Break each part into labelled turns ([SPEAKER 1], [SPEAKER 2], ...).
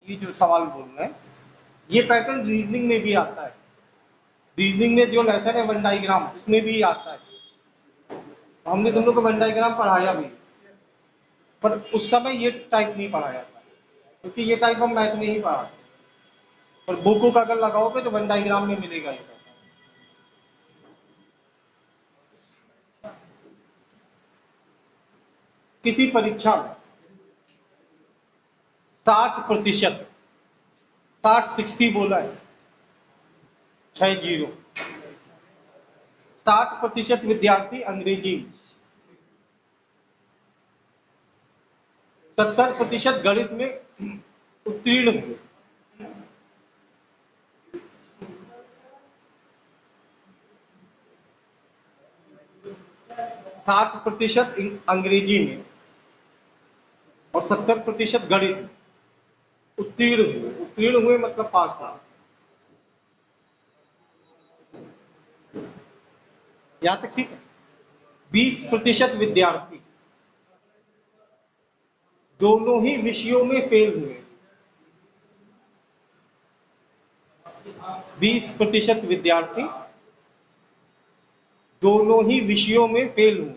[SPEAKER 1] ये जो सवाल बोल रहे हैं ये पैटर्न रीजनिंग में भी आता है। रीजनिंग में जो लेसन है वन डायग्राम उसमें भी आता है। हमने तुम लोग को वन डायग्राम पढ़ाया भी, पर उस समय ये टाइप नहीं पढ़ाया था क्योंकि ये टाइप हम मैथ में ही पढ़ाते हैं। पर बुक अगर लगाओगे तो वन डायग्राम में मिलेगा ये। किसी परीक्षा में 60%, 60 बोला है 60, 60% विद्यार्थी अंग्रेजी, 70% गणित में उत्तीर्ण हुए, 60% अंग्रेजी में और 70% गणित में उत्तीर्ण हुए। उत्तीर्ण हुए मतलब पास हुआ। यहां तक ठीक है। 20% विद्यार्थी दोनों ही विषयों में फेल हुए। 20% विद्यार्थी दोनों ही विषयों में फेल हुए।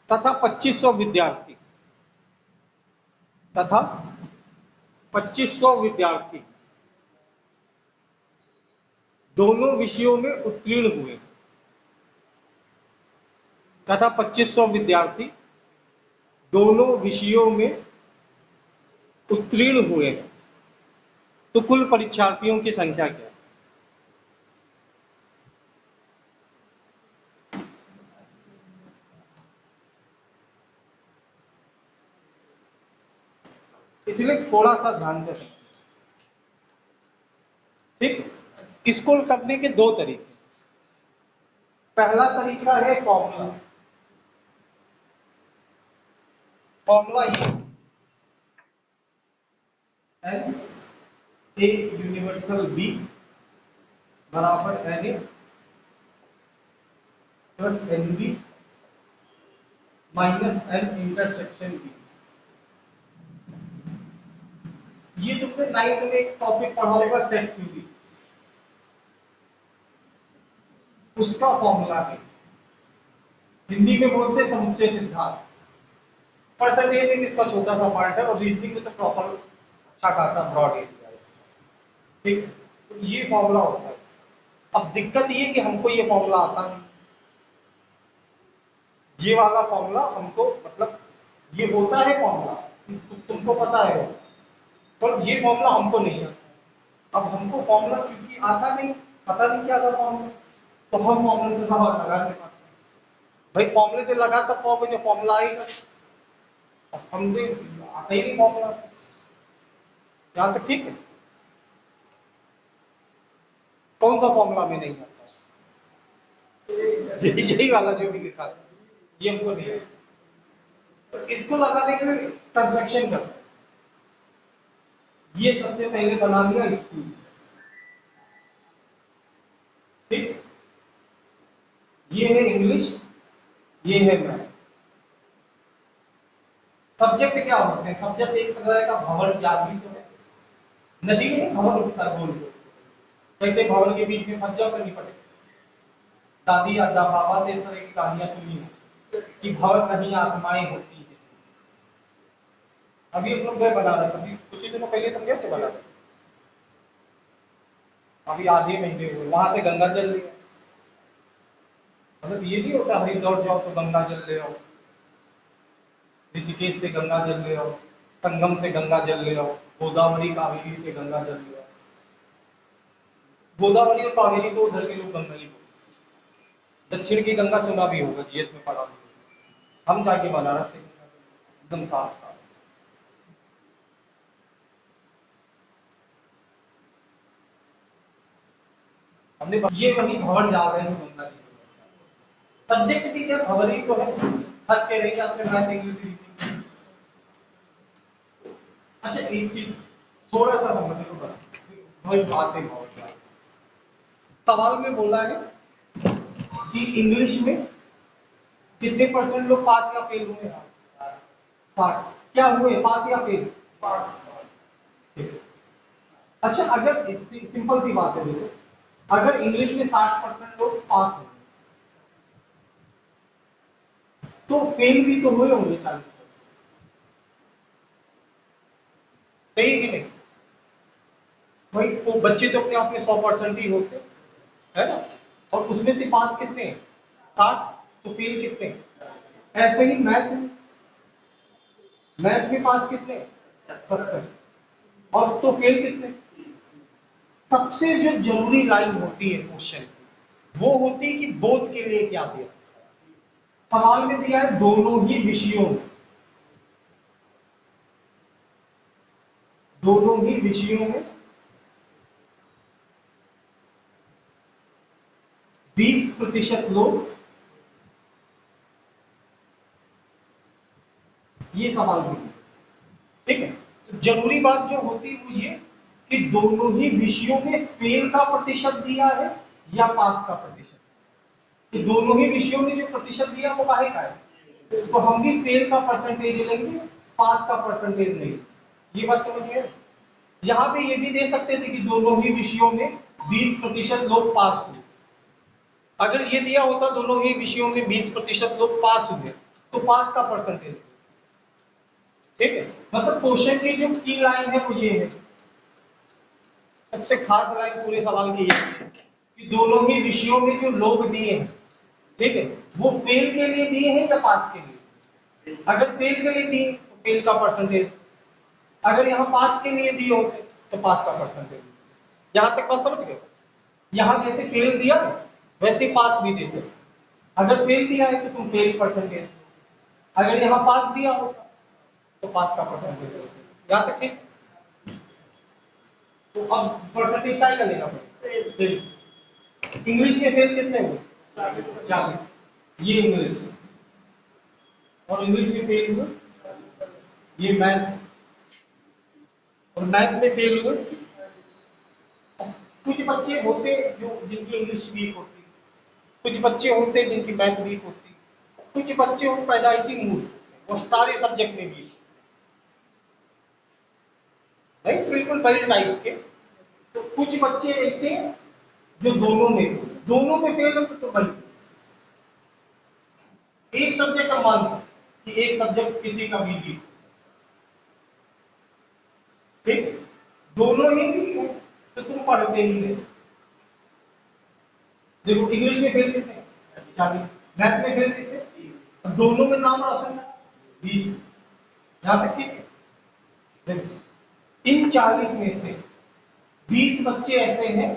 [SPEAKER 1] तथा 2500 विद्यार्थी दोनों विषयों में उत्तीर्ण हुए। तथा 2500 विद्यार्थी दोनों विषयों में उत्तीर्ण हुए। तो कुल परीक्षार्थियों की संख्या क्या है? इसलिए थोड़ा सा ध्यान से समझिए। ठीक, इसको करने के दो तरीके। पहला तरीका है फॉर्मूला। फॉर्मूला ये एन ए यूनिवर्सल बी बराबर N A plus N B minus N intersection B. ये तुमने 9th में एक टॉपिक पढ़ा होगा सेट थ्योरी, उसका फॉर्मूला है। हिंदी में बोलते समुच्चय सिद्धांत। परसेंटेज में इसका छोटा सा पार्ट है और रीजनिंग में तो प्रॉपर अच्छा खासा ब्रॉड एरिया है। ठीक, तो ये फॉर्मूला होता है। अब दिक्कत ये कि हमको ये फॉर्मूला आता नहीं। ये वाला फॉर्मूला हमको, मतलब ये होता है फॉर्मूला, तुमको पता है, पर ये फॉर्मूला हमको नहीं आता। अब हमको फॉर्मूला क्योंकि आता नहीं, पता नहीं क्या था फॉर्मूला, तो हम फॉर्मूले से सवाल लगा नहीं पाते। भाई फॉर्मूले से लगा तब पाओगे जो फॉर्मूला आएगा। अब हमने आता ही नहीं फॉर्मूला। यहां तक ठीक है। कौन सा फॉर्मूला में नहीं आता? यही वाला जो भी लिखा था, ये हमको नहीं आता। तो इसको लगाने के लिए ट्रांजैक्शन करते हैं। ये सबसे पहले बना लिया स्कूल। ठीक, ये है इंग्लिश, ये है मैथ। सब्जेक्ट क्या होते हैं? सब्जेक्ट एक तरह का भंवर जाति तो है। नदी में नहीं भंवर उठता है, बोल कहते भंवर के बीच में फंस जाओ तो नहीं पड़े। दादी या बाबा से इस तरह की कहानियां सुनी है कि भंवर नहीं आत्माएं होती है। अभी हम लोग गए बनारस, अभी कुछ ही दिनों पहले तुम गए थे बनारस, अभी आधे महीने हुए। वहां से गंगा जल लिया। मतलब ये नहीं होता हरिद्वार जाओ तो गंगा जल ले आओ, ऋषिकेश से गंगा जल ले आओ, संगम से गंगा जल ले आओ, गोदावरी कावेरी से गंगा जल ले आओ। गोदावरी और कावेरी को उधर के लोग गंगा ही बोलते। दक्षिण की गंगा सुना भी होगा, जीएस में पढ़ा भी होगा। हम जाके बनारस से एकदम साफ साफ। हमने ये वही भंवर जा रहे हैं गंगा जी। सब्जेक्ट भी क्या भंवर ही तो है, हंस के रही अपने मैथ इंग्लिश रीजनिंग। अच्छा एक चीज थोड़ा सा समझ लो बस, वही बातें बहुत सारी। सवाल में बोला है कि इंग्लिश में कितने परसेंट लोग पास या फेल हुए? 60। क्या हुए, पास या फेल?
[SPEAKER 2] पास।
[SPEAKER 1] अच्छा, अगर सिंपल सी बात है, देखो अगर इंग्लिश में 60% लोग पास हो तो फेल भी तो हुए होंगे 40%। सही कि नहीं भाई? वो बच्चे तो अपने आप में 100% ही होते है ना, और उसमें से पास कितने हैं? 60। तो फेल कितने? ऐसे ही मैथ में पास कितने? 70। और तो फेल कितने? सबसे जो जरूरी लाइन होती है क्वेश्चन वो होती है कि बोथ के लिए क्या दिया। सवाल में दिया है दोनों ही विषयों में, दोनों ही विषयों में 20% लोग, ये सवाल भी, ठीक है। तो जरूरी बात जो होती है वो ये कि दोनों ही विषयों में फेल का प्रतिशत दिया है या पास का प्रतिशत। कि दोनों ही विषयों में जो प्रतिशत दिया वो काहे का है, तो हम भी फेल का परसेंटेज लेंगे, पास का परसेंटेज लेंगे। ये बात समझ गए? यहां पे ये भी दे सकते थे कि दोनों ही विषयों में 20% लोग पास हुए। अगर ये दिया होता दोनों ही विषयों में 20% लोग पास हुए तो पास का परसेंटेज, ठीक है। मतलब क्वेश्चन की जो की लाइन है वो ये है, सबसे खास लाइन पूरे सवाल की ये है कि दोनों ही विषयों में जो लोग दिए हैं, ठीक है, वो फेल के लिए दिए हैं या पास के लिए। अगर फेल के लिए दिए तो फेल का परसेंटेज, अगर यहाँ पास के लिए दिए होते तो पास का परसेंटेज। यहां तक बात समझ गए? यहां जैसे फेल दिया वैसे पास भी दे सकते। अगर फेल दिया है तो तुम फेल परसेंटेज, अगर यहाँ पास दिया होता तो पास का परसेंटेज। यहां तक ठीक? तो अब परसेंटेज का ही कर लेना पड़ेगा। इंग्लिश में फेल कितने हुए? 40। ये इंग्लिश, और इंग्लिश में फेल हुए ये मैथ, और मैथ में फेल हुए। कुछ बच्चे होते जो जिनकी इंग्लिश वीक होती, कुछ बच्चे होते जिनकी मैथ वीक होती, कुछ बच्चे हो पैदाइशी मूड वो सारे सब्जेक्ट में वीक, राइट, बिल्कुल वही टाइप के। तो कुछ बच्चे ऐसे जो दोनों में फेल हो तो भाई एक सब्जेक्ट का मान कि एक सब्जेक्ट किसी का भी वीक, ठीक, दोनों ही वीक है तो तुम पढ़ते ही नहीं। देखो इंग्लिश में फेल कितने? 40। मैथ में फेल कितने? दोनों में नाम रोशन 20। यहां तक ठीक है? देखो इन 40 में से 20 बच्चे ऐसे हैं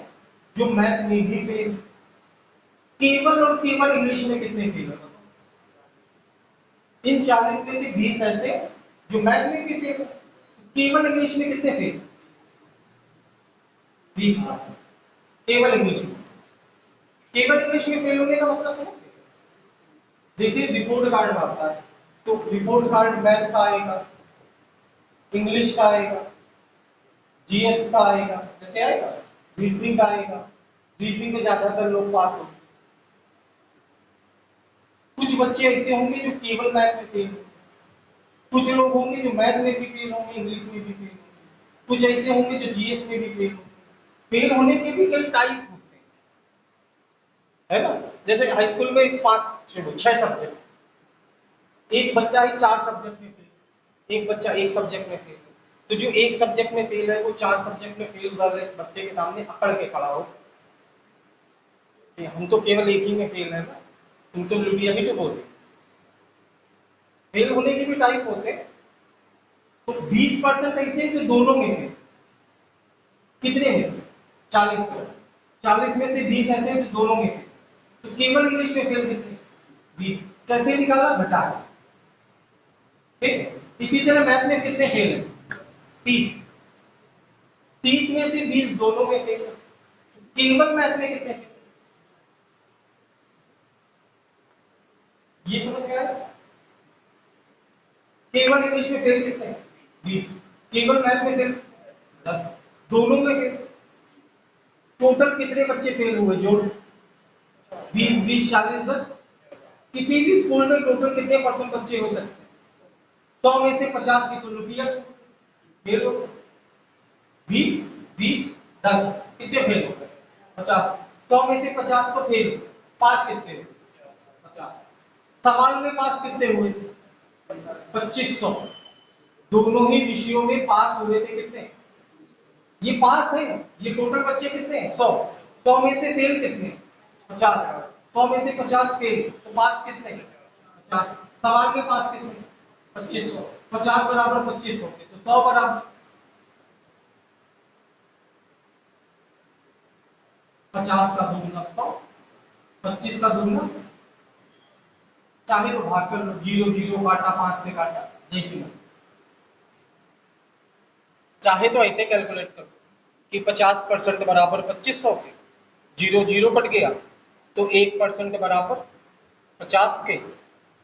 [SPEAKER 1] जो मैथ में भी फेल, केवल और केवल इंग्लिश में कितने फेल है? इन 40 में से 20 ऐसे जो मैथ में भी फेल, केवल इंग्लिश में कितने फेल? 20। केवल इंग्लिश में, केवल इंग्लिश में फेल होने का मतलब समझ गए? जैसे रिपोर्ट कार्ड आता है तो रिपोर्ट कार्ड मैथ का आएगा, इंग्लिश का आएगा, जीएस का आएगा, जैसे आएगा रीजनिंग का आएगा। रीजनिंग में ज्यादातर लोग पास होंगे। कुछ बच्चे ऐसे होंगे जो केवल मैथ में फेल होंगे, कुछ लोग होंगे जो मैथ में भी फेल होंगे, इंग्लिश में भी फेल होंगे, कुछ ऐसे होंगे जो जीएस में भी फेल होंगे। फेल होने के भी कई टाइप होते हैं, है ना। जैसे हाई स्कूल में 5 6 सब्जेक्ट, एक बच्चा ही 4 सब्जेक्ट में फेल, एक बच्चा एक सब्जेक्ट में फेल, तो जो एक सब्जेक्ट में फेल है वो 4 सब्जेक्ट में फेल वाले इस बच्चे के सामने अकड़ के खड़ा हो कि हम तो केवल एक ही में फेल है ना, तुम तो लुटिया ही तो बोल रहे। फेल होने के भी टाइप होते हैं। तो 20% ऐसे हैं जो दोनों में फेल, कितने में से? 40 में, 40 में से 20 ऐसे हैं जो दोनों में फेल। तो केवल इंग्लिश में फेल कितने? 20। कैसे निकाला? घटा, ठीक है। इसी तरह मैथ में कितने फेल है? 30। 30 में से 20 दोनों में फेल, केवल मैथ में कितने फेल? ये समझ में आया? केवल इंग्लिश में फेल कितने? 20। केवल मैथ में फेल 10, दोनों में फेल। टोटल कितने बच्चे फेल हुए? जोड़ 20 20 40 10, किसी भी स्कूल में टोटल कितने परसेंट बच्चे हो सकते हैं? 100 में से 50 की तो क्लियर फेल हो गए। 20 20 10 कितने फेल हो गए? 50। 100 में से 50 तो फेल, पास कितने हुए? 50। सवाल में पास कितने हुए? 2500। दोनों ही विषयों में पास हुए थे कितने? ये पास है, ये टोटल बच्चे कितने हैं? 100। 100 में से फेल कितने? 50। 100 में से 50 फेल तो पास कितने? 50। सवाल में पास कितने? 2500। 50 बराबर 2500 के तो 100 बराबर 50 का दूना 100, 25 का दूना, चाहे तो भाग कर लो, 0 0 काटा, 5 से काटा, जैसे चाहे तो ऐसे कैलकुलेट करो कि 50% बराबर 2500 के, 0 0 कट गया तो 1% बराबर 50 के,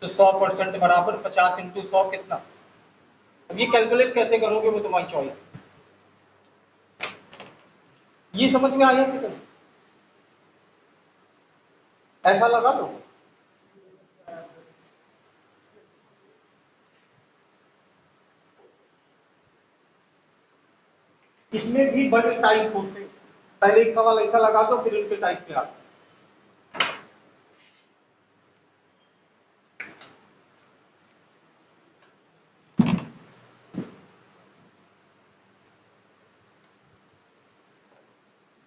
[SPEAKER 1] तो 100% बराबर 50 इंटू 100 कितना? अब ये कैलकुलेट कैसे करोगे वो तुम्हारी चॉइस। ये समझ में आया कि नहीं? ऐसा लगा लो। इसमें भी बड़े टाइप होते हैं। पहले एक सवाल ऐसा लगा दो फिर उनके टाइप पे आते।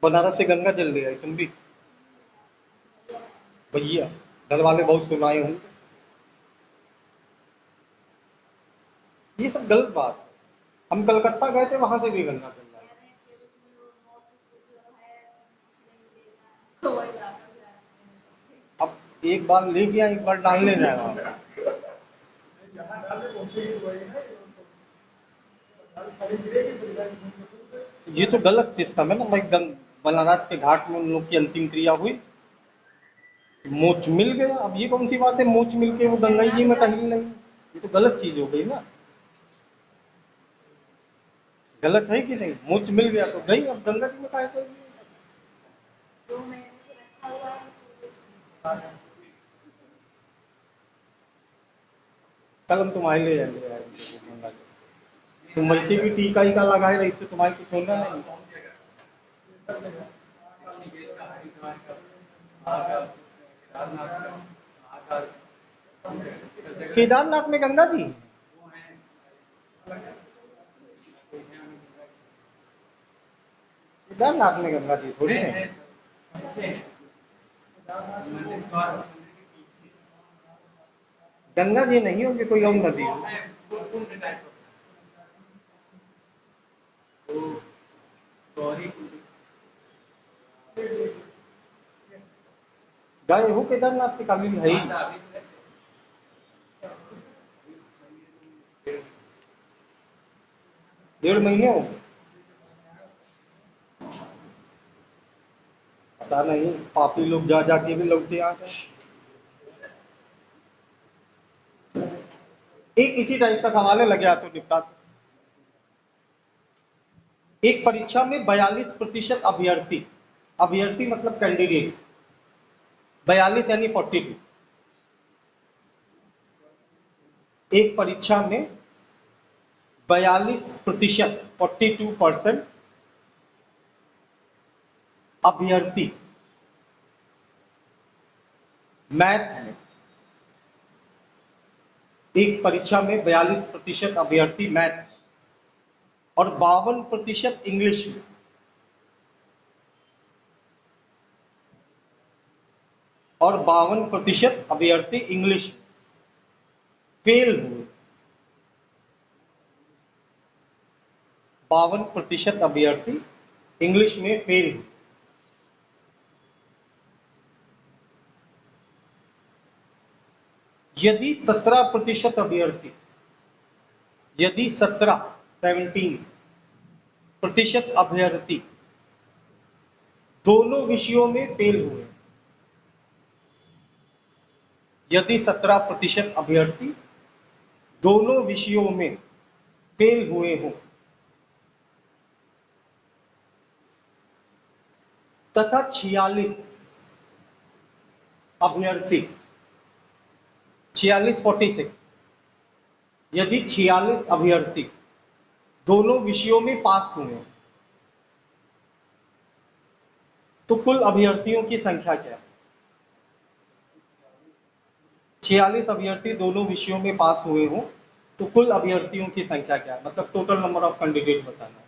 [SPEAKER 1] बनारस से गंगा जल ले आई तुम भी? भैया घर वाले बहुत सुनाए होंगे। ये सब गलत बात है। हम कलकत्ता गए थे, वहां से भी गंगा जल लाई। अब एक बार ले गया, एक बार डालने जाएगा। ये तो गलत सिस्टम है ना भाई। बनारस के घाट में उन लोग की अंतिम क्रिया हुई, मोच मिल गया। अब ये कौन सी बात है, मोच मिल के वो गंगा जी में टहल नहीं? ये तो गलत चीज हो गई ना। गलत है कि नहीं? मोच मिल गया तो गई, अब गंगा जी में काहे गई? कल हम तुम्हारे ले जाएंगे यार गंगा जी। तुम वैसे भी टीका ही का लगाए रही तो तुम्हारे कुछ होना नहीं। केदारनाथ में गंगा जी? केदारनाथ में गंगा जी थोड़ी है। गंगा जी नहीं होगी, कोई और नदी हो। गए हो केदारनाथ के? काली है ही। 1.5 महीने हो गए? पता नहीं, पापी लोग जा जाके भी लौटे आ गए। एक इसी टाइप का सवाल है, लगे तो निपटा। एक परीक्षा में 42% अभ्यर्थी, अभ्यर्थी मतलब कैंडिडेट, 42 यानी 42। एक परीक्षा में 42%, 42% अभ्यर्थी मैथ में, एक परीक्षा में 42% अभ्यर्थी मैथ और 52% इंग्लिश में, और 52% अभ्यर्थी इंग्लिश में फेल हुए। 52% अभ्यर्थी इंग्लिश में फेल हुए। यदि 17% अभ्यर्थी, यदि 17% अभ्यर्थी दोनों विषयों में फेल हुए, यदि 17% अभ्यर्थी दोनों विषयों में फेल हुए हों तथा 46 अभ्यर्थी 46 यदि 46 अभ्यर्थी दोनों विषयों में पास हुए तो कुल अभ्यर्थियों की संख्या क्या है? 46 अभ्यर्थी दोनों विषयों में पास हुए हों तो कुल अभ्यर्थियों की संख्या क्या है, मतलब टोटल नंबर ऑफ कैंडिडेट बताना है।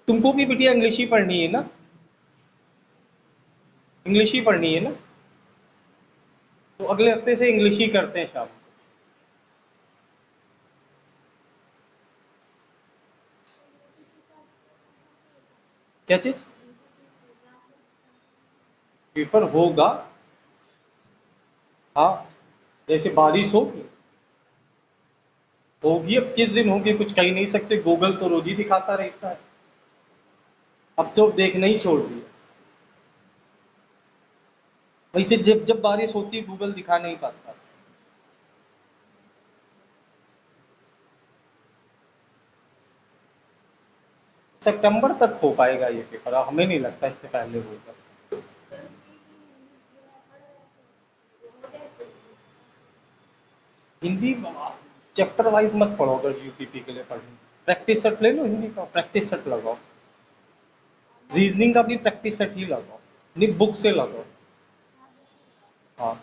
[SPEAKER 1] तुमको भी बिटिया इंग्लिश ही पढ़नी है ना, इंग्लिश ही पढ़नी है ना, तो अगले हफ्ते से इंग्लिश ही करते हैं शाम को। क्या चीज? पेपर होगा, हाँ, जैसे बारिश होगी। अब किस दिन होगी कुछ कह नहीं सकते, गूगल तो रोज ही दिखाता रहता है, अब तो देखना ही छोड़ दिया। वैसे जब जब बारिश होती है गूगल दिखा नहीं पाता। सितंबर तक हो पाएगा ये पेपर, हमें नहीं लगता इससे पहले होगा। हिंदी चैप्टर वाइज मत पढ़ो, अगर यूपीपी के लिए पढ़नी प्रैक्टिस सेट ले लो, हिंदी का प्रैक्टिस सेट लगाओ, रीजनिंग का भी प्रैक्टिस सेट ही लगाओ, नहीं बुक से लगाओ। हाँ,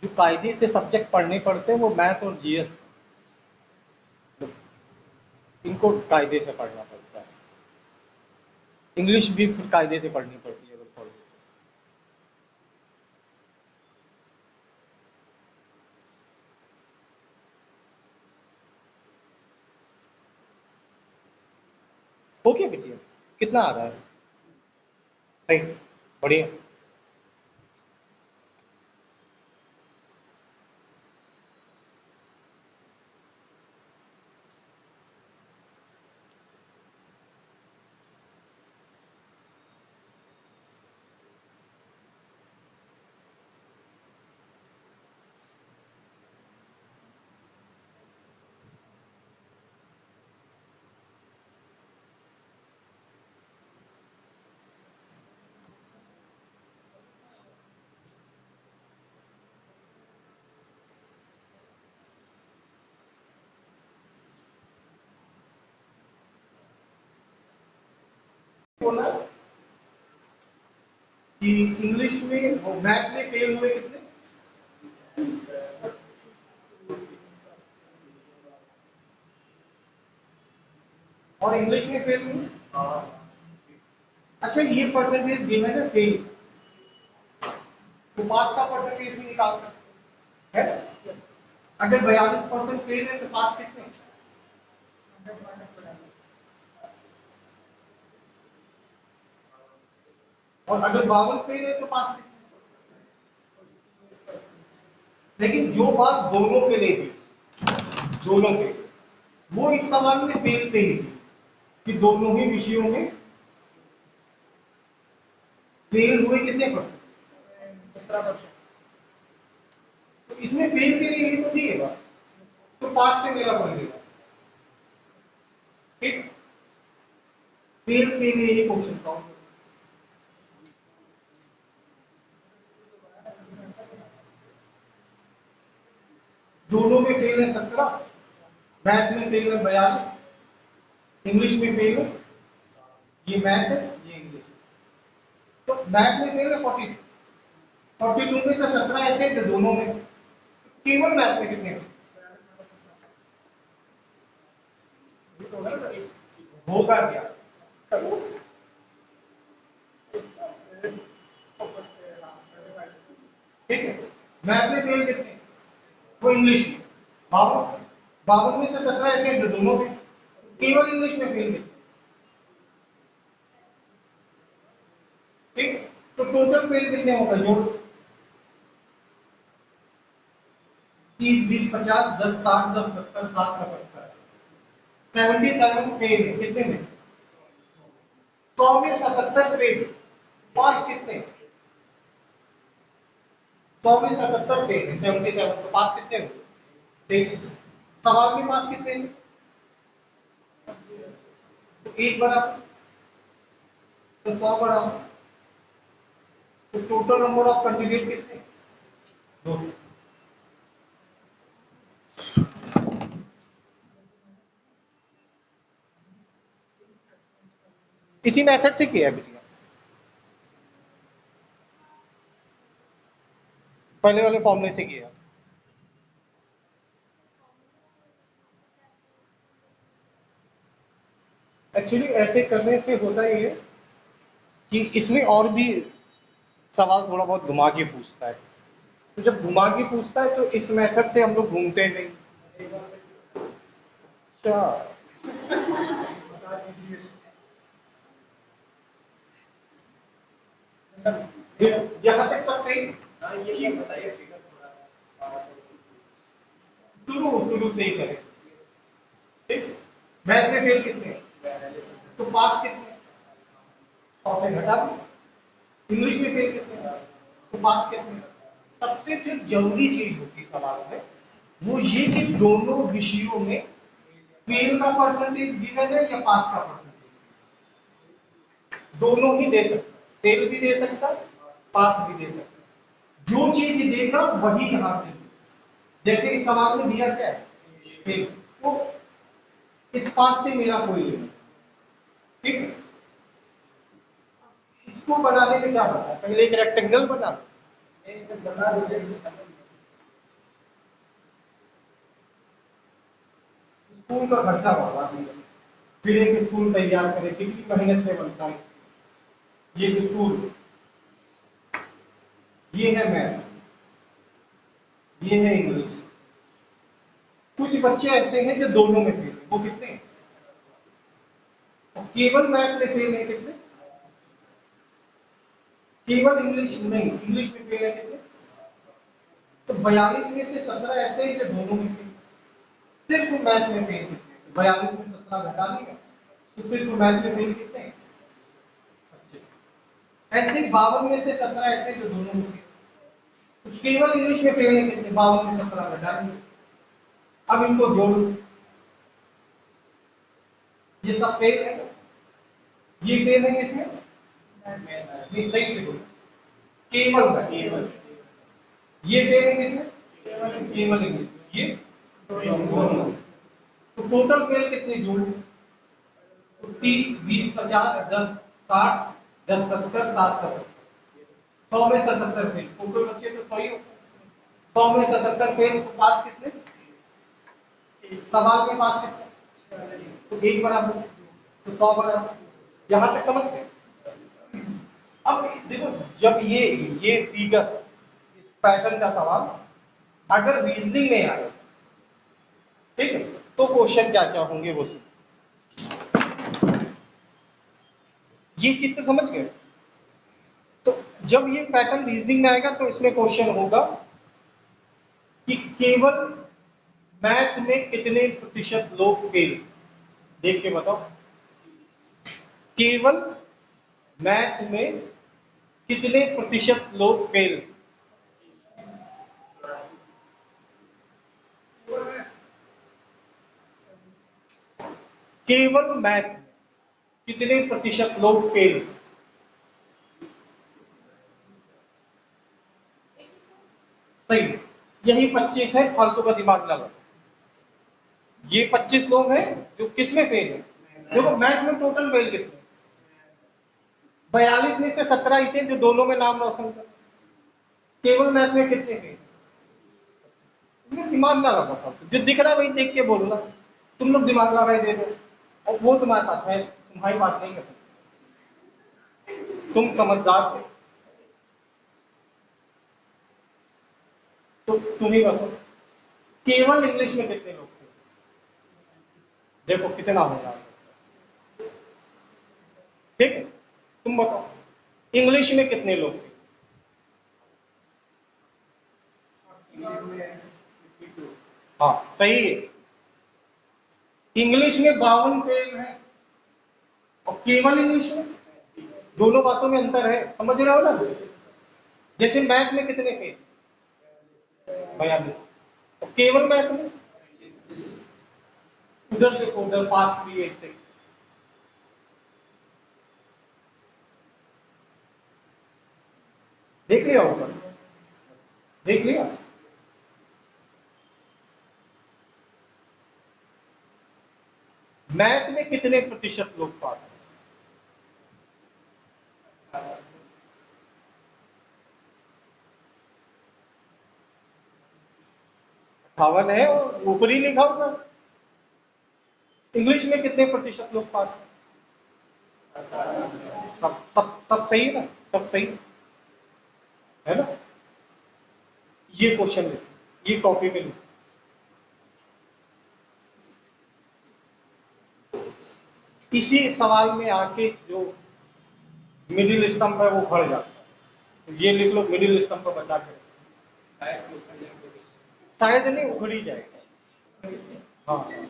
[SPEAKER 1] जो कायदे से सब्जेक्ट पढ़ने पड़ते हैं वो मैथ और जीएस, इनको कायदे से पढ़ना पड़ता है। इंग्लिश भी फिर कायदे से पढ़नी पड़ती है अगर पढ़ो। हो गया बेटिया, कितना आ रहा है? सही, बढ़िया। बोला कि इंग्लिश में मैथ में फेल हुए कितने? और इंग्लिश में फेल हुए? अच्छा, ये परसेंटेज गिवन है ना फेल, तो पास का परसेंटेज भी निकाल सकते हैं। अगर 42% फेल है तो पास कितने? और अगर 52 फेल है तो पास कितने? लेकिन जो बात दोनों के लिए थी, दोनों के, वो इस सवाल में फेल पे ही थी कि दोनों ही विषयों में फेल हुए कितने परसेंट? 17%। तो इसमें फेल के लिए ही तो दी है बात, तो पास से मेरा पड़ेगा, ठीक। फेल के लिए ही क्वेश्चन काउंट, दोनों में फेल है 17, मैथ में फेल है 42, इंग्लिश में फेल है, ये मैथ है ये इंग्लिश है। तो मैथ में फेल है 42, 42 में से 17 ऐसे थे दोनों में, केवल मैथ में कितने होगा क्या? ठीक है, मैथ में फेल कितने? वो इंग्लिश में 52, 52 में से 17 ऐसे थे दोनों में, केवल इंग्लिश में फेल कितने? ठीक, तो टोटल फेल कितने होगा जोड़? 30 20 50 10 60 10 70 7 का 70, 77 फेल है कितने में? 100 में 77 फेल, पास कितने? 100 में 77 फेल है, 77, तो पास कितने हुए? देख, सवाल में पास कितने? तो एक बराबर, तो 100 बढ़ाओ, तो टोटल नंबर ऑफ कैंडिडेट कितने? 2। इसी मेथड से किया है बिटिया, पहले वाले फॉर्मूले से किया। एक्चुअली ऐसे करने से होता ये है कि इसमें और भी सवाल थोड़ा बहुत घुमा के पूछता है, तो जब घुमा के पूछता है तो इस मेथड से हम लोग घूमते नहीं। अच्छा, यहाँ तक सब सही? ये बताइए फिगर थोड़ा शुरू से ही करें। ठीक, मैथ में फेल कितने, तो पास कितने, 100 से घटा दो। इंग्लिश में फेल कितने, तो पास कितने। सबसे जो जरूरी चीज होती है सवाल में वो ये कि दोनों विषयों में फेल का परसेंटेज गिवन है या पास का परसेंटेज, दोनों ही दे सकता, फेल भी दे सकता, पास भी दे सकता। जो चीज देगा वही यहां से, जैसे इस सवाल में दिया क्या है, फेल, तो इस पास से मेरा कोई लेना, ठीक है। इसको बनाने में क्या करना है, पहले एक रेक्टेंगल बना स्कूल का खर्चा बढ़ा, फिर एक स्कूल तैयार करे, कितनी मेहनत से बनता है ये स्कूल। ये है मैथ, ये है इंग्लिश। कुछ बच्चे ऐसे हैं जो दोनों में फेल है, वो कितने हैं? केवल मैथ में फेल है कितने, केवल इंग्लिश नहीं, इंग्लिश में फेल है कितने, तो 42 में से 17 ऐसे हैं जो दोनों में फेल। सिर्फ मैथ में फेल कितने, 42 में 17 घटा दिया तो सिर्फ मैथ में फेल कितने, 25। ऐसे 52 में से 17 ऐसे जो दोनों में फेल, तो केवल इंग्लिश में फेल है कितने, 52 में 17 घटा दिए। अब इनको जोड़ो, ये सब फेल है, ये फेल है किसमें, नहीं सही से बोलो, केवल का केवल, ये फेल है किसमें, केवल इंग्लिश, ये दोनों। तो टोटल फेल कितने जोड़ो, तो 30 20 50 10 60 10 70 60 70, 100 में से 70 फेल, टोटल बच्चे तो 100 ही होते, 100 में से 70 फेल, तो पास कितने, सवाल में पास कितने, तो 1 बराबर, तो 100 बराबर। यहां तक समझ गए। अब देखो, जब ये फिगर, इस पैटर्न का सवाल अगर रीजनिंग में आए, ठीक है, तो क्वेश्चन क्या क्या होंगे वो सुन, ये चित्र समझ गए। तो जब ये पैटर्न रीजनिंग में आएगा तो इसमें क्वेश्चन होगा कि केवल मैथ में कितने प्रतिशत लोग फेल, देख के बताओ, केवल मैथ में कितने प्रतिशत लोग फेल, केवल मैथ में कितने प्रतिशत लोग फेल, सही, यही 25 है, फालतू का दिमाग लगा। ये 25 लोग हैं जो किसमें फेल है, देखो मैथ में टोटल फेल कितने, 42 में से 17 इसे जो दोनों में नाम रोशन कर, केवल मैथ में कितने फेल, तुमने दिमाग ना लगा, जो दिख रहा है वही देख के बोलना, तुम लोग दिमाग लगाए दे दो, और वो तुम्हारे पास है, तुम्हारी बात नहीं कर, तुम समझदार हो, तो तुम ही बताओ, केवल इंग्लिश में कितने लोग थे, देखो कितना होगा, ठीक है, तुम बताओ इंग्लिश में कितने लोग थे, हाँ सही है, इंग्लिश में 52 फेल है, और केवल इंग्लिश में, दोनों बातों में अंतर है, समझ रहे हो ना। जैसे मैथ में कितने फेल, 42, और केवल मैथ में, उधर देखो, उधर पास भी है, सही, देख लिया ऊपर, देख लिया। मैथ में कितने प्रतिशत लोग पास हैं? 58 है और ऊपर ही लिखा होगा। इंग्लिश में कितने प्रतिशत लोग पास हैं? सब सही है ना, सब सही है ना। ये क्वेश्चन लिखो, ये कॉपी में लिखो। इसी सवाल में आके जो मिडिल स्टम्प है वो भर जाता है, तो ये लिख लो, मिडिल स्टम्प बचा के। शायद नहीं, उखड़ ही जाएगा। हाँ,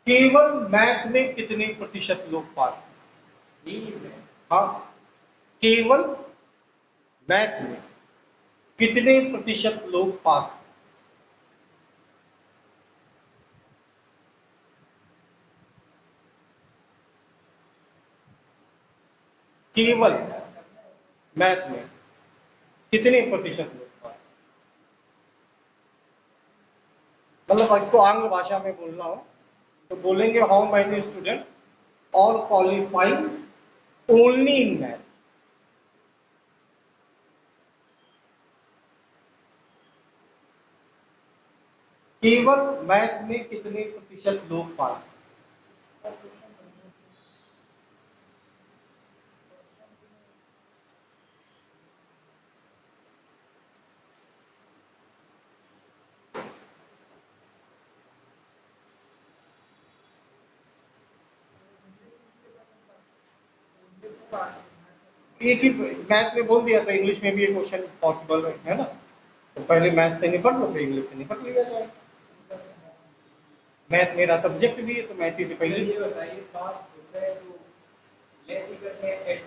[SPEAKER 1] केवल मैथ में कितने प्रतिशत लोग पास हैं? हाँ, केवल मैथ में कितने प्रतिशत लोग पास हैं? केवल मैथ में कितने प्रतिशत लोग पास हैं? मतलब इसको आंग्ल भाषा में बोलना हो तो बोलेंगे how many student all qualifying only in maths. केवल मैथ में कितने प्रतिशत लोग पास हैं? एक ही मैथ में बोल दिया तो इंग्लिश में भी ये क्वेश्चन पॉसिबल है ना। तो पहले मैथ से निपट लो, फिर इंग्लिश से निपट लिया जाए। मैथ मेरा सब्जेक्ट भी है तो मैथ ही से पहले।
[SPEAKER 2] ये बताइए, पास होता है तो लेस ही करते हैं ऐड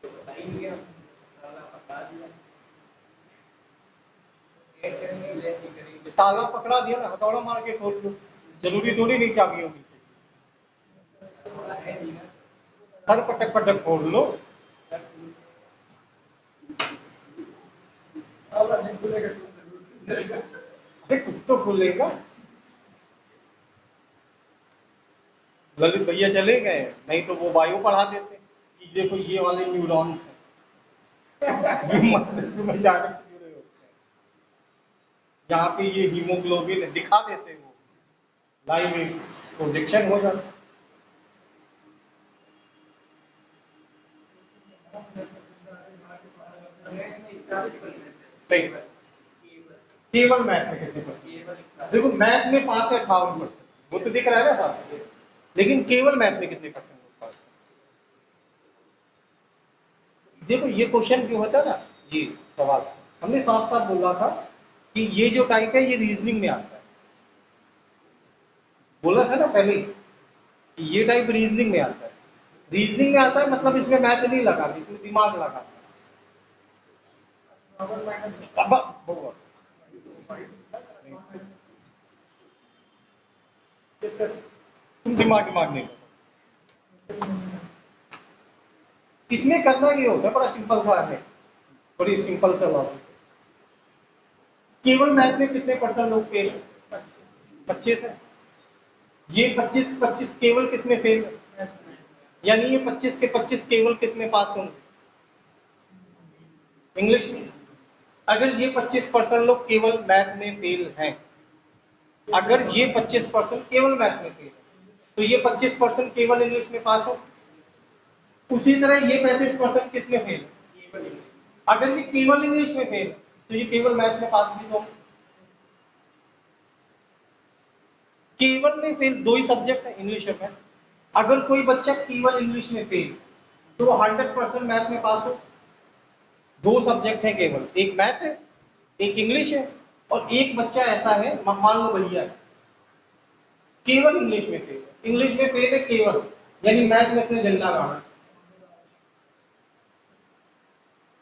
[SPEAKER 2] तो बताइए, ताला पकड़ा दिया, ऐड करेंगे लेस ही करेंगे।
[SPEAKER 1] ताला पकड़ा दिया ना, हथौड़ा मार के खोल लो, जरूरी थोड़ी नहीं चाबी होगी।
[SPEAKER 2] है नहीं ना,
[SPEAKER 1] सर पटक पटक खोल लो। अरे कुछ तो खुलेगा। ललित भैया चले गए, नहीं तो वो बायो पढ़ा देते कि देखो ये वाले न्यूरॉन्स हैं, ये मस्तिष्क में डायरेक्ट जुड़े होते हैं, यहाँ पे ये हीमोग्लोबिन है, दिखा देते हैं वो लाइव प्रोजेक्शन हो जाता। सही, केवल मैथ में कितने परसेंट? देखो मैथ में 5 से 58%, वो तो दिख रहा है ना साहब, लेकिन केवल मैथ में कितने परसेंट लोग पास? देखो ये क्वेश्चन क्यों होता है ना, ये सवाल हमने साफ साफ बोला था कि ये जो टाइप है ये रीजनिंग में आता है, बोला था ना पहले कि ये टाइप रीजनिंग में आता है। रीजनिंग में आता है मतलब इसमें मैथ नहीं लगा, इसमें दिमाग लगा। तुम दिमाग दिमाग नहीं लगा। इसमें करना ये होता है, बड़ा सिंपल सा है, बड़ी सिंपल सा लॉजिक। केवल मैथ में कितने परसेंट लोग फेल? 25 है। ये 25 केवल किसमें फेल है? यानी ये 25 के 25 केवल किसमें पास होंगे? इंग्लिश में। अगर ये 25% लोग केवल मैथ में फेल हैं, अगर ये 25% केवल मैथ में फेल है, तो ये 25% केवल इंग्लिश में पास हो। उसी तरह ये 35% किसमें फेल है? अगर ये केवल इंग्लिश में फेल है तो ये केवल मैथ में पास भी होंगे। केवल में फेल दो ही सब्जेक्ट है, इंग्लिश और मैथ। अगर कोई बच्चा केवल इंग्लिश में फेल तो वो 100% मैथ में पास हो। दो सब्जेक्ट हैं केवल, एक मैथ है एक इंग्लिश है, और एक बच्चा ऐसा है मान लो भैया केवल इंग्लिश में फेल है, इंग्लिश में फेल है केवल, यानी मैथ में से झंडा गाड़ा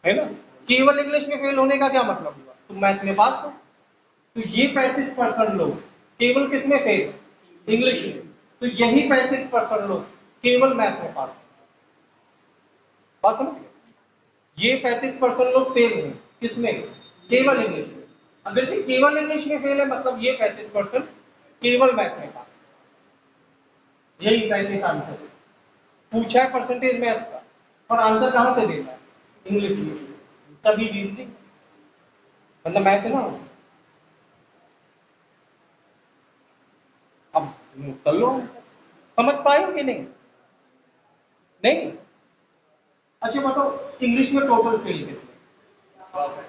[SPEAKER 1] है ना। केवल इंग्लिश में फेल होने का क्या मतलब हुआ, तुम मैथ में पास हो। तो ये 35% लोग केवल किसमें फेल? इंग्लिश में। तो यही 35% लोग केवल मैथ में पास। बात समझ गए? ये 35% लोग फेल हैं किसमें? केवल इंग्लिश में। अगर ये केवल इंग्लिश में फेल है मतलब ये 35% केवल मैथ में पास। यही 35 आंसर है। पूछा है परसेंटेज मैथ का, और आंसर कहां से देना है? इंग्लिश में। तभी रीजनिंग मतलब मैथ है ना। अब कर लो, समझ पाए हो कि नहीं? नहीं? अच्छा बताओ, इंग्लिश में टोटल फेल कितने?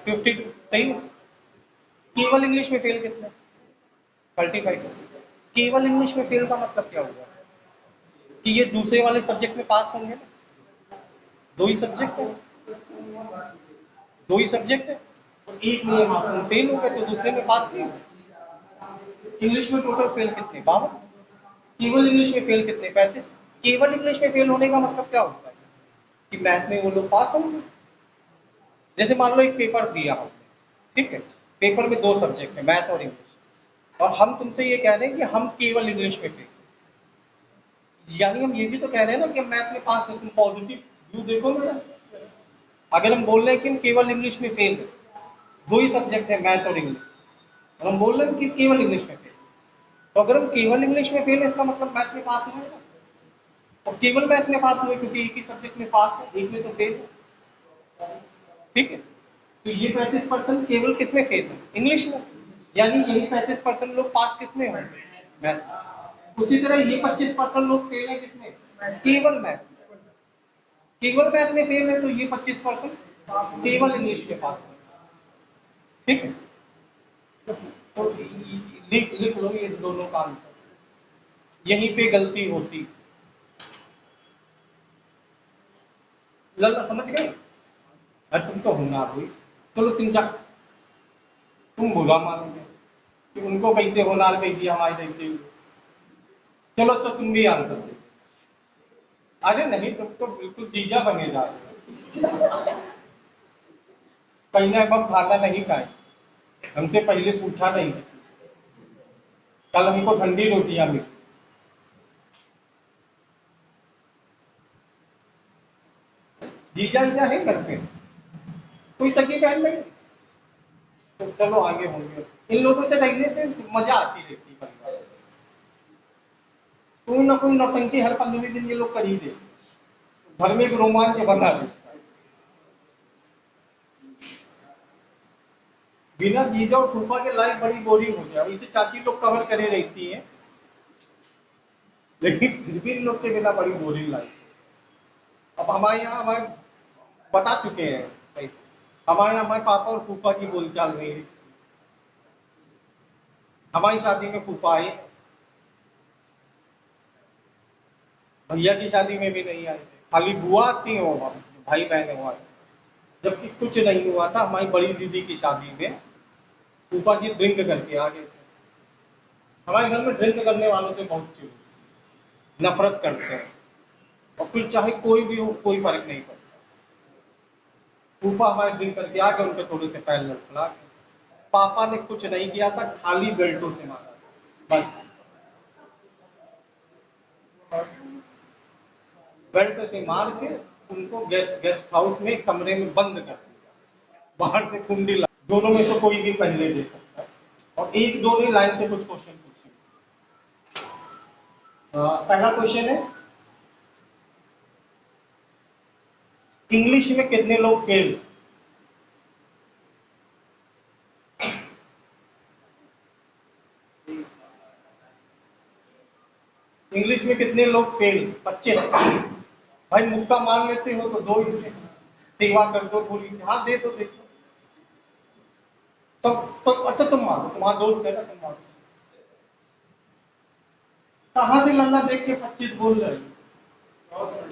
[SPEAKER 1] 52। सही है। केवल इंग्लिश में फेल कितने? 35। केवल इंग्लिश में फेल का मतलब क्या हुआ? कि ये दूसरे वाले सब्जेक्ट में पास होंगे ना। दो ही सब्जेक्ट है, दो ही सब्जेक्ट है, और एक में आप फेल हो गए तो दूसरे में पास नहीं हो। इंग्लिश में टोटल फेल कितने? 52। केवल इंग्लिश में फेल कितने? 35। केवल इंग्लिश में फेल होने का मतलब क्या होता है? कि मैथ में वो लोग पास होंगे। जैसे मान लो एक पेपर दिया आपने, ठीक है, पेपर में दो सब्जेक्ट है, मैथ और इंग्लिश, और हम तुमसे ये कह रहे हैं कि हम केवल इंग्लिश में फेल, यानी हम ये भी तो कह रहे हैं ना कि हम मैथ में पास है। तुम पॉजिटिव व्यू देखो मेरा। अगर हम बोल रहे हैं कि हम केवल इंग्लिश में फेल है, दो ही सब्जेक्ट है मैथ और इंग्लिश, और हम बोल रहे हैं कि केवल इंग्लिश में फेल, तो अगर हम केवल इंग्लिश में फेल है इसका मतलब मैथ में पास हुए ना, और केवल मैथ में पास हुए क्योंकि एक ही सब्जेक्ट में पास है, एक में तो फेल है। ठीक है, तो ये 35% केवल किसमें फेल है? इंग्लिश में। यानी यही 35% लोग पास किसमें होंगे? मैथ। उसी तरह ये 25% लोग फेल है किसमें? केवल मैथ। केवल मैथ में फेल है तो ये 25% केवल इंग्लिश में पास है। ठीक है, तो लिख लिख लो ये दोनों का आंसर। यहीं पे गलती होती। लल्ला समझ गए? अरे तुम तो होनहार हुई। चलो तीन चार, तुम बुरा मानोगे कि उनको कैसे होनहार कह दिया हमारे देखते हुए। चलो तो तुम भी आंसर दो। अरे नहीं, तुम तो बिल्कुल जीजा बने जा रहे हो। कहीं ना हम खाना नहीं खाए, हमसे पहले पूछा नहीं। कल हमको ठंडी रोटियां मिली। जीजा जीजा है घर पे? कोई सगी बहन नहीं? तो चलो आगे होंगे। इन लोगों से रहने से मजा आती रहती है परिवार में। कोई ना कोई नौटंकी हर 15 दिन ये लोग कर ही दे, घर में एक रोमांच बना रहता है। बिना जीजा और फूफा के लाइफ बड़ी बोरिंग हो जाए। इसे चाची लोग कवर करे रहती हैं, लेकिन फिर भी इन लोग के बिना बड़ी बोरिंग लाइफ। अब हमारे यहाँ हमारे बता चुके हैं भाई, हमारे यहाँ हमारे पापा और फूफा की बोलचाल नहीं है। हमारी शादी में फूफा आए, भैया की शादी में भी नहीं आए थे, खाली बुआ आती हो, भाई बहन हुआ। जबकि कुछ नहीं हुआ था। हमारी बड़ी दीदी की शादी में फूफा जी ड्रिंक करके आ गए थे। हमारे घर में ड्रिंक करने वालों से बहुत चिढ़, नफरत करते हैं, और फिर चाहे कोई भी हो कोई फर्क नहीं पड़ता। फूफा हमारे ड्रिंक करके आ गए, उनके थोड़े से पैर लड़खड़ा गए। पापा ने कुछ नहीं किया था, खाली बेल्टों से मारा बस। बेल्ट से मार के उनको गेस्ट हाउस में कमरे में बंद कर दिया। बाहर से कुंडी ला, दोनों में से कोई भी पहले दे सकता है, और एक दो ने लाइन से कुछ क्वेश्चन पूछे। पहला क्वेश्चन है, इंग्लिश में कितने लोग फेल? इंग्लिश में कितने लोग फेल? 25। भाई मुक्का मार लेते हो तो दो ही थे। सेवा कर दो पूरी, हाँ दे दो देखो। तो अच्छा तुम मारो, तुम्हारा दोस्त है ना, तुम मारो। कहां से लल्ला देख के 25 बोल रहे हो?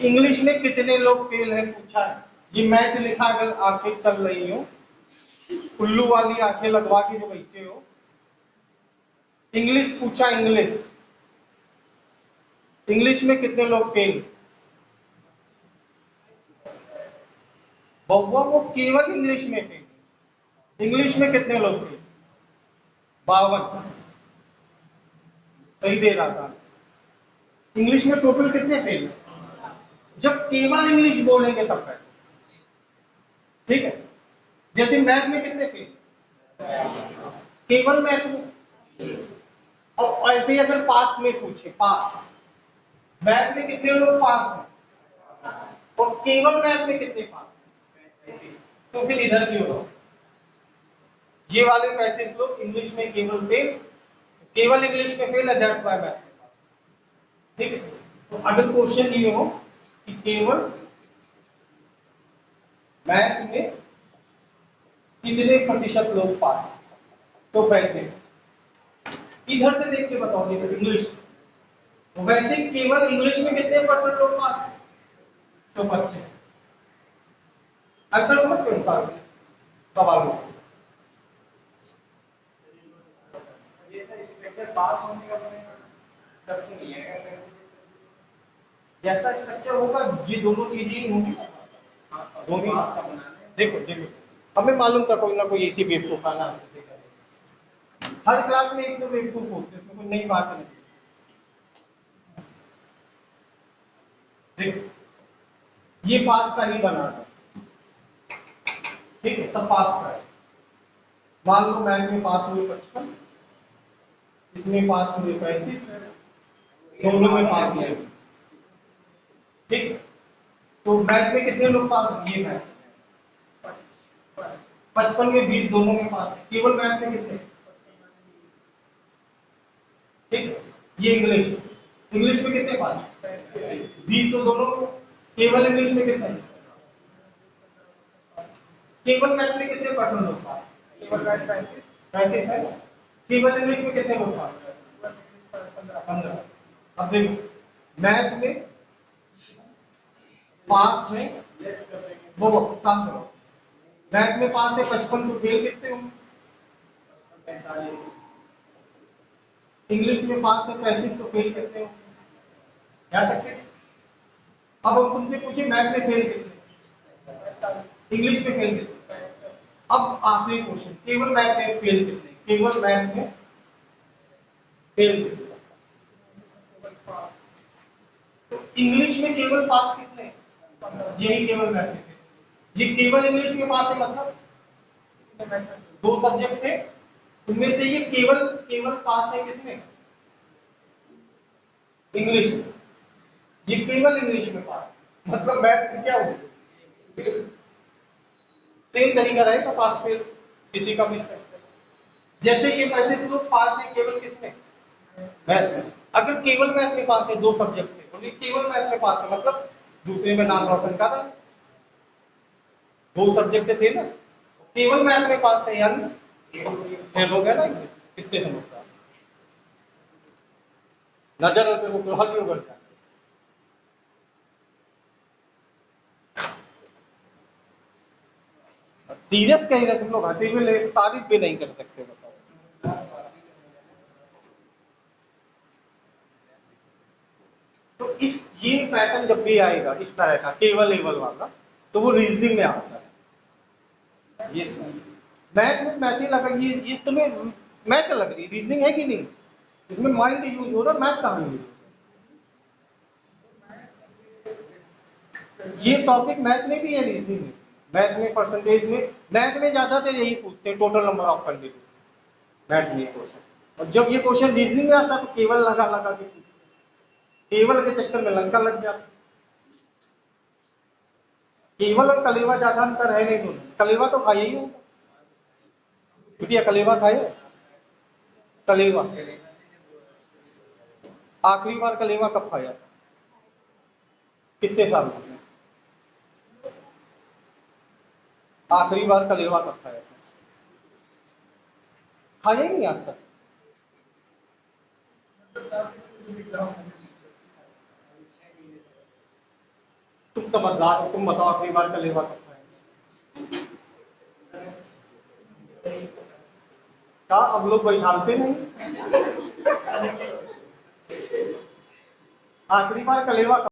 [SPEAKER 1] इंग्लिश में कितने लोग फेल है पूछा है। ये मैथ लिखा, अगर आंखें चल रही हो, उल्लू वाली आंखें लगवा के जो बैठे हो। इंग्लिश पूछा, इंग्लिश, इंग्लिश में कितने लोग फेल? बउआ वो केवल इंग्लिश में फेल। इंग्लिश में कितने लोग फेल? 52। सही दे रहा था। इंग्लिश में टोटल कितने फेल? जब केवल इंग्लिश बोलेंगे तब पैंतीस। ठीक है, जैसे मैथ में कितने फेल, केवल मैथ में। और ऐसे ही अगर पास में पूछे, पास मैथ में कितने लोग पास हैं और केवल मैथ में कितने पास हैं, तो फिर इधर क्यों होगा, ये वाले 35 लोग इंग्लिश में केवल फेल, केवल इंग्लिश में फेल है, दैट्स व्हाई मैथ में पास। ठीक है, तो अगर क्वेश्चन ये हो कि केवल मैथ में कितने प्रतिशत लोग पास, तो 35। इधर से देख के बताओ, इंग्लिश, वैसे केवल इंग्लिश में कितने परसेंट लोग पास हैं, तो 25। अंतर समझ रहे हो सवाल में।
[SPEAKER 2] ये सर स्ट्रक्चर पास होने का कोई मतलब नहीं है अगर
[SPEAKER 1] जैसा स्ट्रक्चर होगा ये दोनों चीजें ही होंगी, दोनों
[SPEAKER 2] पास का बनाना है।
[SPEAKER 1] देखो देखो हमें मालूम था कोई ना कोई ऐसी बेवकूफ आना, हर क्लास में एक तो बेवकूफ होते, इसमें कोई नई बात नहीं। देखो ये पास का ही बना था, ठीक है, सब पास का है। मान लो मैथ में पास हुए 55, इसमें पास हुए 35, दोनों में पास हुए। ठीक, तो मैथ में कितने लोग पास हैं, ये मैथ 55 में 20 दोनों में पास है, केवल मैथ में कितने, ठीक, ये इंग्लिश, इंग्लिश में कितने पास, 20 तो दोनों को, केवल इंग्लिश में कितने, केवल मैथ में कितने परसेंट लोग पास,
[SPEAKER 2] केवल मैथ
[SPEAKER 1] 35 है, केवल इंग्लिश में कितने लोग पास, 15। अब देखो मैथ में पास में
[SPEAKER 2] लेस कर देंगे
[SPEAKER 1] वो काम करो, मैथ में पास है 55, तो फेल कितने होंगे,
[SPEAKER 2] 45
[SPEAKER 1] इंग्लिश में पास है 35, तो फेल कितने होंगे, यहाँ तक से। अब हम तुमसे पूछे मैथ में फेल कितने, इंग्लिश में फेल कितने। अब आखिरी क्वेश्चन, केवल मैथ में फेल कितने, केवल मैथ में फेल कितने, तो इंग्लिश में केवल पास कितने, यही केवल मैथ में फेल। ये केवल इंग्लिश में पास है, मतलब 2 सब्जेक्ट थे, उनमें से ये केवल केवल पास है किसमें, इंग्लिश में। ये केवल इंग्लिश में पास, मतलब मैथ में क्या होगा, सेम तरीका रहेगा पास फेल किसी का भी स्ट्रक्चर। जैसे ये 35 लोग पास है केवल किसमें, मैथ में। अगर केवल मैथ में पास है, 2 सब्जेक्ट थे, तो ये केवल मैथ में पास है, मतलब दूसरे में नाम रोशन कर रहा है, 2 सब्जेक्ट थे ना, केवल मैथ में पास है, यानी फेल हो गया ना, कितने समझदार, नजर होते वो ग्रहण योग करता है। सीरियस कह रहे तुम लोग, हंसी भी ले, तारीफ भी नहीं कर सकते, बताओ। तो इस ये पैटर्न जब भी आएगा इस तरह का केवल लेवल वाला, तो वो रीजनिंग में आता है। ये मैथ में मैथ ही लग रही, ये तुम्हें मैथ लग रही, रीजनिंग है कि नहीं, इसमें माइंड यूज हो रहा, मैथ कहाँ यूज हो रहा। ये टॉपिक मैथ में भी है, रीजनिंग में, मैथ में परसेंटेज में, मैथ में ज्यादातर यही पूछते हैं, total number of candidate, math में क्वेश्चन। और जब ये क्वेश्चन रीजनिंग में आता है तो केवल लगा लगा के पूछते हैं, केवल के चक्कर में लंका लग जाता। केवल और कलेवा ज्यादा अंतर है नहीं, दोनों कलेवा तो खाया ही होगा, बिटिया कलेवा खाए, कलेवा आखिरी बार कलेवा कब खाया, कितने साल में, आखिरी बार कलेवा कब खाया, खाया ही नहीं आज तक। तुम समझदार हो, तुम बताओ आखिरी बार कलेवा कब खाया, क्या अब लोग बैठाते नहीं, आखिरी बार कलेवा